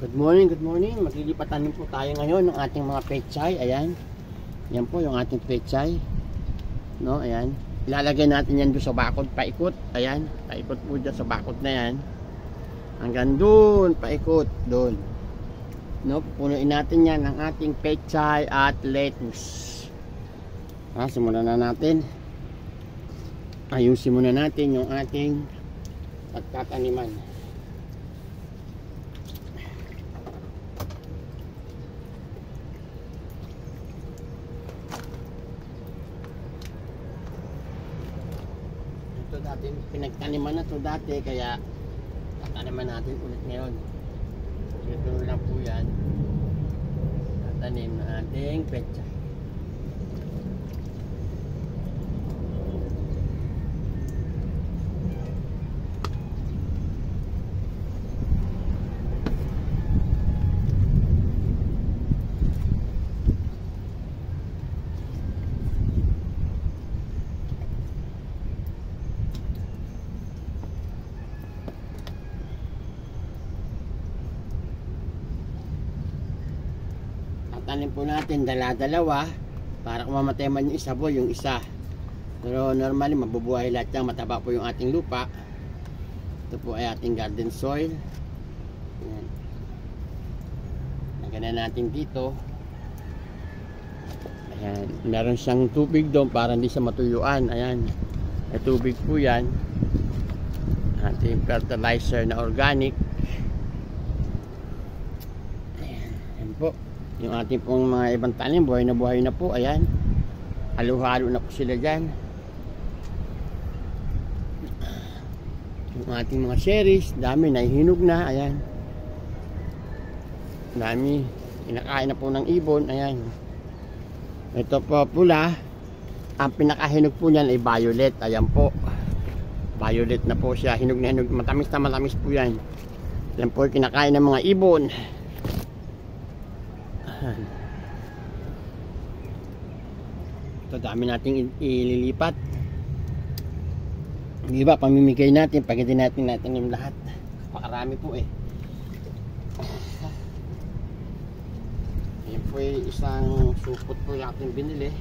Good morning, good morning. Maglilipatan po tayo ngayon ng ating mga pechay. Ayan. Yan po yung ating pechay. No, ayan. Ilalagay natin yan doon sa bakod, paikot. Ayan, paikot po dyan sa bakod na yan. Hanggang doon, paikot, doon. No, punuin natin yan ng ating pechay at lettuce. Simulan na natin. Ayusin muna natin yung ating pagtataniman. Ito dati, pinagtaniman na to dati, kaya tataniman natin ulit ngayon. Ito lang po yan. Tatanim na ating pechay. Tanim po natin dala-dalawa para kung mamatay man yung isa po yung isa, pero normally mabubuhay lahat yan. Mataba po yung ating lupa. Ito po ay ating garden soil. Ayan. Lagyan na natin dito. Ayan. Meron siyang tubig doon para hindi siya matuyuan. Ayan, may tubig po yan. Ating fertilizer na organic. Ayan po yung ating pong mga ibang tanim, buhay na po. Ayan, halo-halo na po sila dyan. Yung ating mga cherries, dami nahihinog na. Ayan, dami, kinakain na po ng ibon. Ayan, ito po pula, ang pinakahinog po niyan ay violet. Ayan po, violet na po siya, hinog na hinog, matamis na matamis po yan. Yan po kinakain ng mga ibon. Ito, dami nating ililipat. Di ba, pamimigay natin pag hindi natin yung lahat. Pakarami po eh. Yan po ay isang supot po yung ating binili.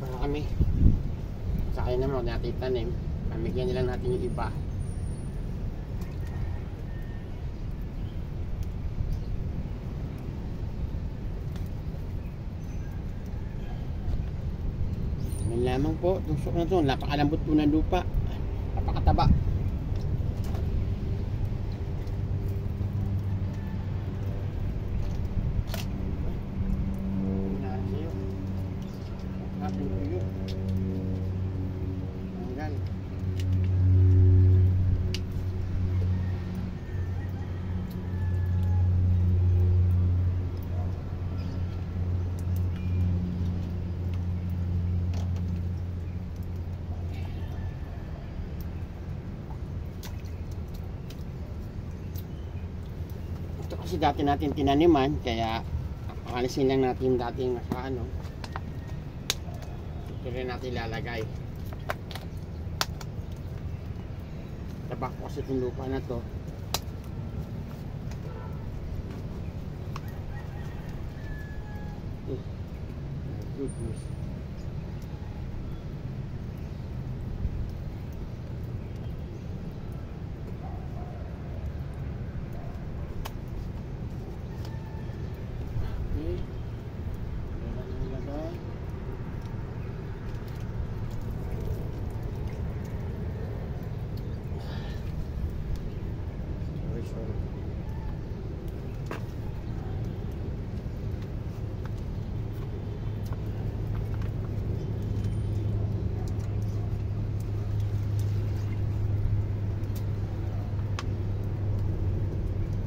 Para kami sa kanya naman natin tanim, pamigyan nila natin yung iba. Lamang po, tusok na ito, napakalambot po ng lupa, napakataba. Kasi dati natin tinaniman, kaya pakalisin lang natin dating nakaano. Ito rin natin ilalagay. Tabak ko kasi itong lupa na to. Goodness.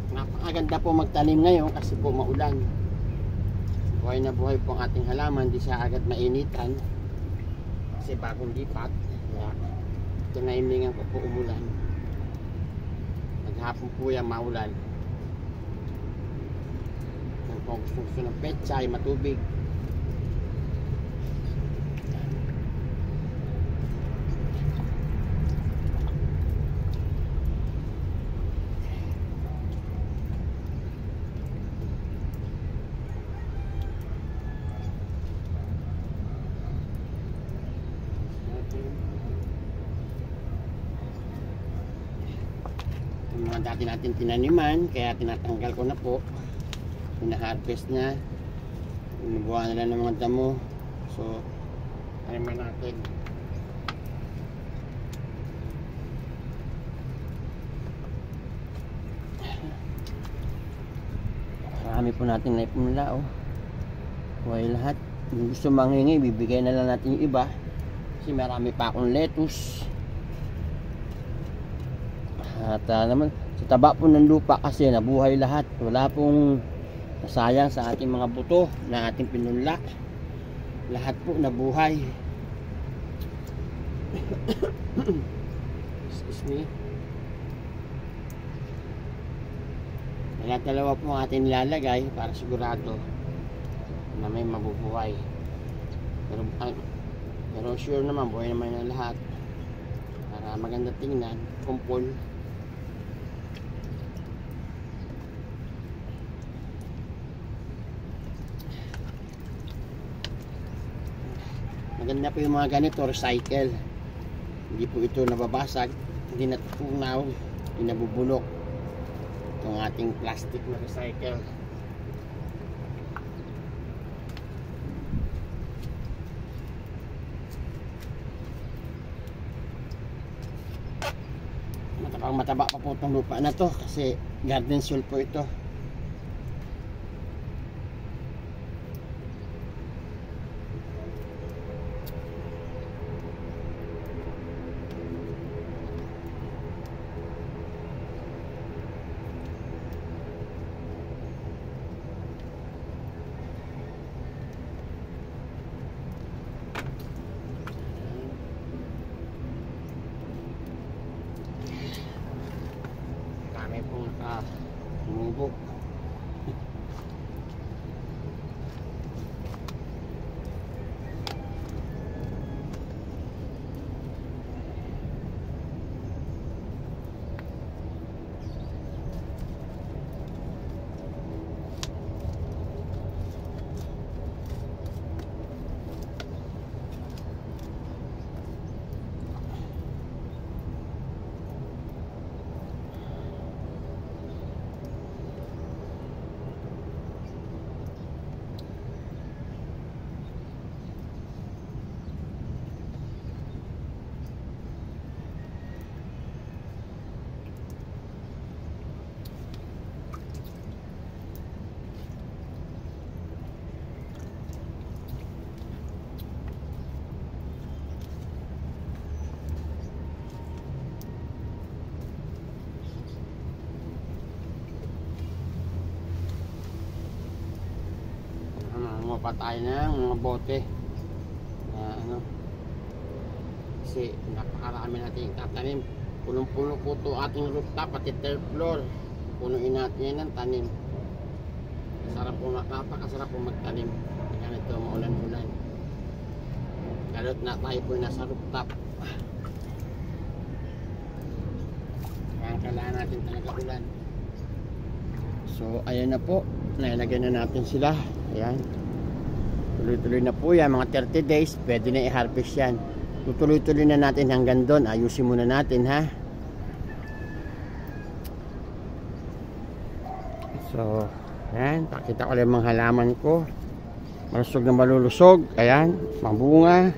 Napakaganda po magtanim ngayon kasi po maulan. Buhay na buhay po ang ating halaman, di siya agad mainitan kasi bagong lipat. Kaya tinaimingan ko po umulan. Maghapon po yan maulan. Kung gusto ng pechay, matubig. yung mga dati natin tinaniman, kaya tinatanggal ko na po, pina-harvest na, binubuha na lang ng mga damo. So taniman natin. Marami po natin naipunla, oh. Buhay lahat. Kung gusto manghingi, bibigay na lang natin yung iba. Kasi marami pa akong lettuce. At naman, sa taba po ng lupa kasi nabuhay lahat. Wala pong nasayang sa ating mga buto na ating pinunla. Lahat po nabuhay. Excuse me. Dalawa po ang ating nilalagay para sigurado na may mabubuhay. Pero sure naman, buhay naman yung lahat. Para maganda tingnan, kumpol. Maganda po yung mga ganito, recycle. Hindi po ito nababasag, hindi natutunaw, hindi nabubulok. Itong ating plastic na recycle. Mataba pa po itong lupa na to kasi garden soil po ito. Kami po lumubog. Patay na yung mga bote na kasi napakarami natin tatanim. Punong-puno po ito ating rooftop pati third floor, punuin natin yan ng tanim. Sarap po, napakasarap po magtanim ganito maulan-ulan, lalo't na tayo po nasa rooftop. Kailangan natin talaga ulan. So ayan na po, nailagyan na natin sila. Ayan, tuloy-tuloy na po yan, mga 30 days pwede na i-harvest yan. Tutuloy-tuloy na natin hanggang doon. Ayusin muna natin, ha. So ayan, pakita ko lang mga halaman ko, malusog na malulusog. Ayan, mabunga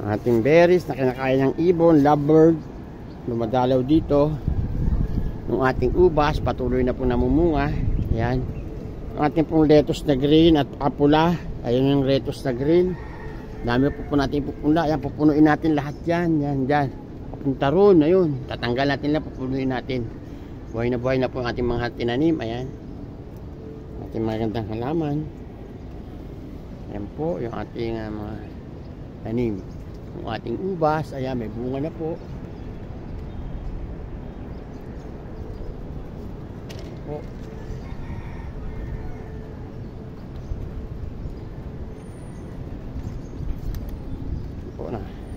ang ating berries na kinakain ng ibon, lovebird, lumadalaw dito. Yung ating ubas patuloy na po namumunga. Ayan, ang ating pong lettuce na green at apula. Ayun yung lettuce na green. Dami po natin pupunla. Ayan, pupunuin natin lahat yan. Yan, dyan. Papunta ron. Ayun. Tatanggal natin lang. Pupunuin natin. Buhay na po ang ating mga tinanim. Ayan. Ating magandang halaman. Ayan po yung ating mga tanim. Yung ating ubas. Ayan, may bunga na po. Ayan po.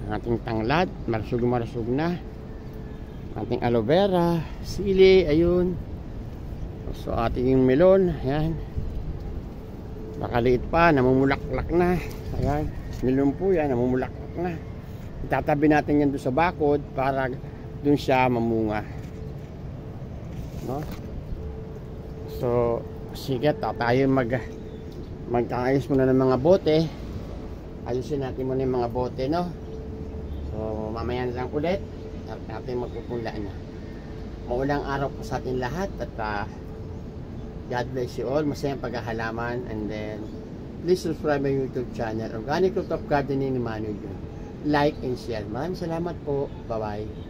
Na ating tanglad, marasug na. Ating aloe vera, sili, ayun. So ating yung melon, ayan. Bakaliit pa, namumulaklak na. Ayan, melon po yan, namumulaklak na. Itatabi natin yan doon sa bakod para doon siya mamunga. no? So sige, tayo magkaayos muna ng mga bote. Ayusin natin muna yung mga bote, no? So mamaya na lang ulit natin magpupunla na. Maulang araw po sa atin lahat, at God bless you all. Masayang paghahalaman. And then please subscribe my YouTube channel, Organic Rooftop Gardening ni Manu Jun. Like and share. Maraming salamat po. Bye bye.